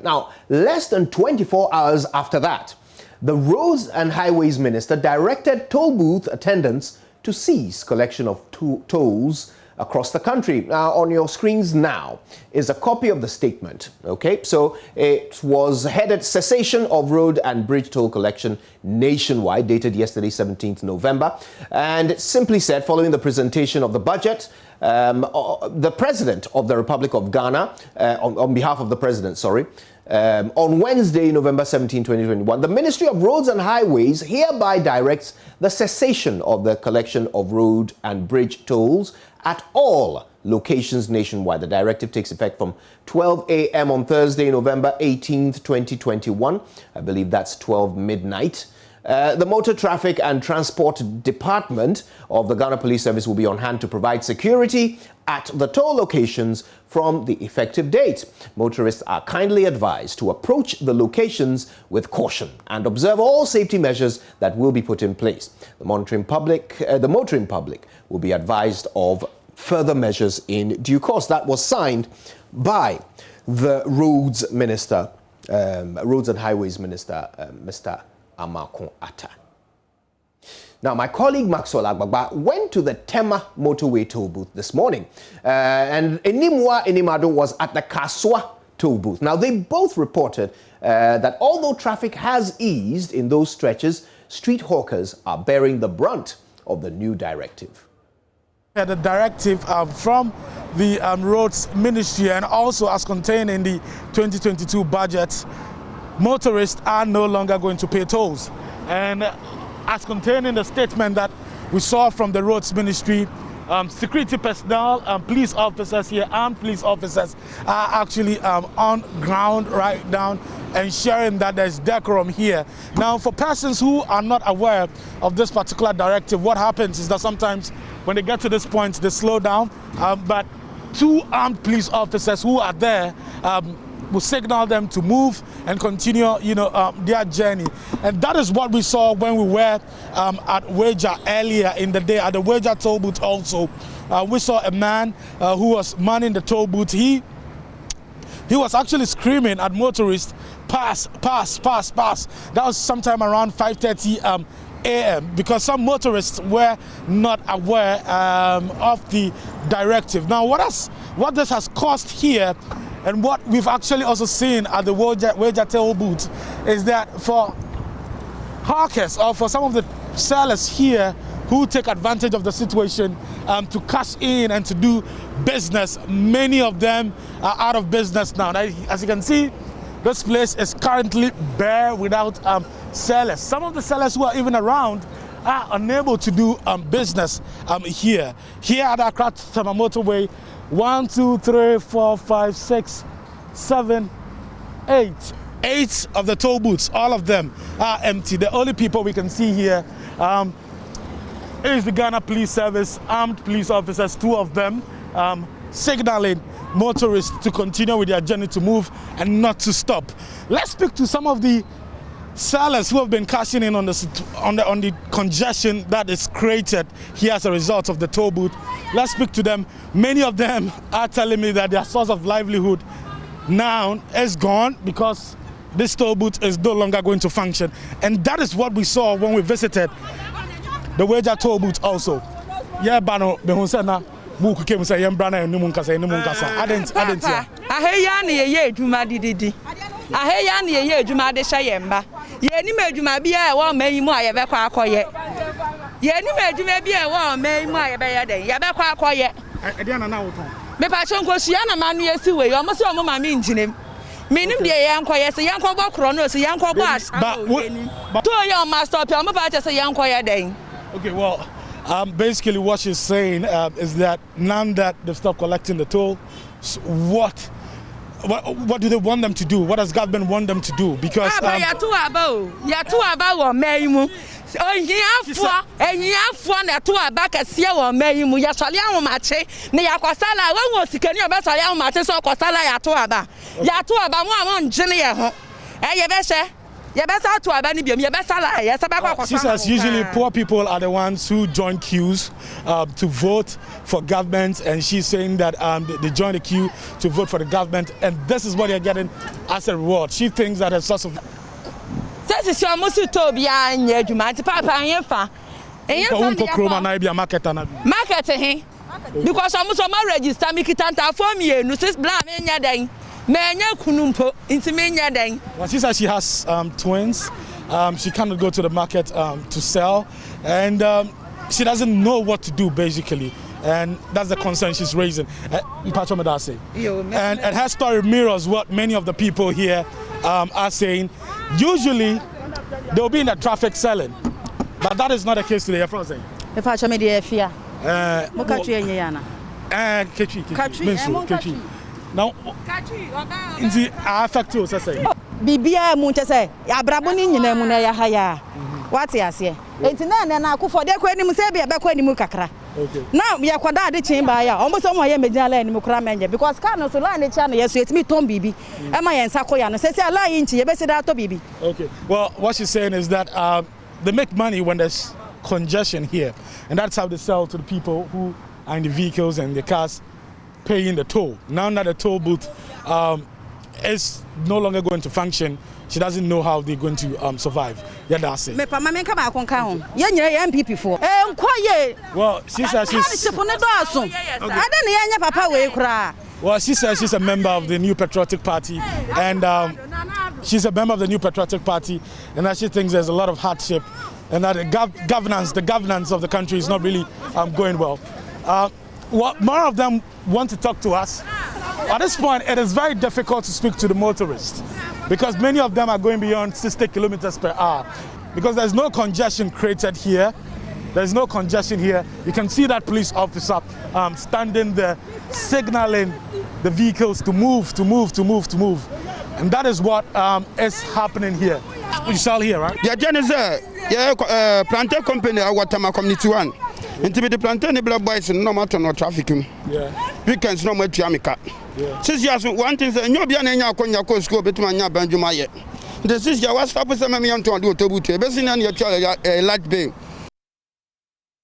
Now, less than 24 hours after that, the Roads and Highways Minister directed toll booth attendants to cease collection of tolls across the country. Now, on your screens now is a copy of the statement. Okay, so it was headed Cessation of Road and Bridge Toll Collection Nationwide, dated yesterday, 17th November. And it simply said, following the presentation of the budget, the President of the Republic of Ghana, on behalf of the President, sorry, on Wednesday, November 17, 2021, the Ministry of Roads and Highways hereby directs the cessation of the collection of road and bridge tolls at all locations nationwide. The directive takes effect from 12 a.m. on Thursday, November 18th, 2021. I believe that's 12 midnight. The Motor Traffic and Transport Department of the Ghana Police Service will be on hand to provide security at the toll locations from the effective date. Motorists are kindly advised to approach the locations with caution and observe all safety measures that will be put in place. The motoring public will be advised of further measures in due course. That was signed by the Roads Minister, Roads and Highways Minister, Mr. Amakon Atta. Now, my colleague Maxwell Agbagba went to the Tema motorway toll booth this morning, and Enimwa Enimado was at the Kaswa toll booth. Now, they both reported that although traffic has eased in those stretches, street hawkers are bearing the brunt of the new directive. The directive from the Roads Ministry, and also as contained in the 2022 budget, motorists are no longer going to pay tolls. And as contained in the statement that we saw from the Roads Ministry, security personnel, police officers here, and police officers are actually on ground right now, ensuring that there's decorum here. Now, for persons who are not aware of this particular directive, what happens is that sometimes when they get to this point, they slow down, but two armed police officers who are there will signal them to move and continue, their journey. And that is what we saw when we were at Weja earlier in the day, at the Weja toll booth also. We saw a man who was manning the toll booth. He was actually screaming at motorists, pass, pass, pass, pass. That was sometime around 5:30 a.m. because some motorists were not aware of the directive. Now, what this has caused here, and what we've actually also seen at the Weja toll booth, is that for hawkers or for some of the sellers here who take advantage of the situation to cash in and to do business, many of them are out of business now. As you can see, this place is currently bare without sellers. Some of the sellers who are even around are unable to do business here. Here at Accra Tema motorway, 1, 2, 3, 4, 5, 6, 7, 8. 8 of the toll booths, all of them are empty. The only people we can see here is the Ghana Police Service, armed police officers, 2 of them, signaling motorists to continue with their journey, to move and not to stop. Let's speak to some of the sellers who have been cashing in on the congestion that is created here as a result of the toll booth. Let's speak to them. Many of them are telling me that their source of livelihood now is gone because this toll booth is no longer going to function. And that is what we saw when we visited the Weja toll booth also. Yeah, Bano, Behonsana, Muku came say Yembrana and Numunkasa, Numunkasa. I didn't hear. I hear ye, Juma didi. I hear ye, Juma de Shayemba. Ye ni Juma be a one may more ever quiet. Ye ni Juma be a one may more ever day. Yabaka quiet. I didn't know. Me passion Cosiana man, yes, away, almost your mamma means him. Meaning the young quiet, a young cobble chronos, a young cobble. But to your master, I'm about to say young quiet day. Okay, well, basically what she's saying is that now that they've stopped collecting the toll, what do they want them to do? What does government want them to do? Because you're too about or Mayimu. Oh, yeah, for na to back a sea or Mayimu, Yasalian Mache, Niakosala, one was can you about Sayan Mache or Cosala Yatuaba? Yatuaba, one Jenny. Eh, She says usually poor people are the ones who join queues to vote for government, and she's saying that they join the queue to vote for the government, and this is what they're getting as a reward. She thinks that a source of market because I'm so register me kitanta for me no sis bla me nya dan me nya kunumpo inti me nya dan. Well, she says she has twins. She cannot go to the market to sell, and she doesn't know what to do basically, and that's the concern she's raising. And her story mirrors what many of the people here are saying. Usually they'll be in the traffic selling, but that is not the case today. If I show me the fear. Now, in the affect to say, Bibia Muncha say, Abraboni in the Munaya Haya. What's he say? It's none and I could for their quenim say, back when you mukakra. Now we are quadra chamber, almost on my Majala and Mukramanja, because Carlos will line the channel. Yes, it's me, Tom Bibi. Am I and Sakoyan? Says I lie into your best out of Bibi. Okay, well, what she's saying is that they make money when there's congestion here, and that's how they sell to the people who are in the vehicles and the cars paying the toll. Now that the toll booth is no longer going to function, she doesn't know how they're going to survive. Yeah, that's it. Well, she says she's a member of the New Patriotic Party, and she's a member of the New Patriotic Party, and that she thinks there's a lot of hardship, and that the governance of the country is not really going well. More of them want to talk to us. At this point, it is very difficult to speak to the motorists because many of them are going beyond 60 kilometers per hour because there's no congestion created here. There's no congestion here. You can see that police officer standing there signaling the vehicles to move. And that is what is happening here. You shall hear, right? Yeah, Janice, yeah, plantain company, I want my community one. Into the plantain, black boys, and no matter no traffic. Yeah. Weekends, no much Jamaica. Since you have one thing, and you'll be an Yakonya school between Benjamin. This is your what's up with some million to do to boot, a basin and your child, a light beam.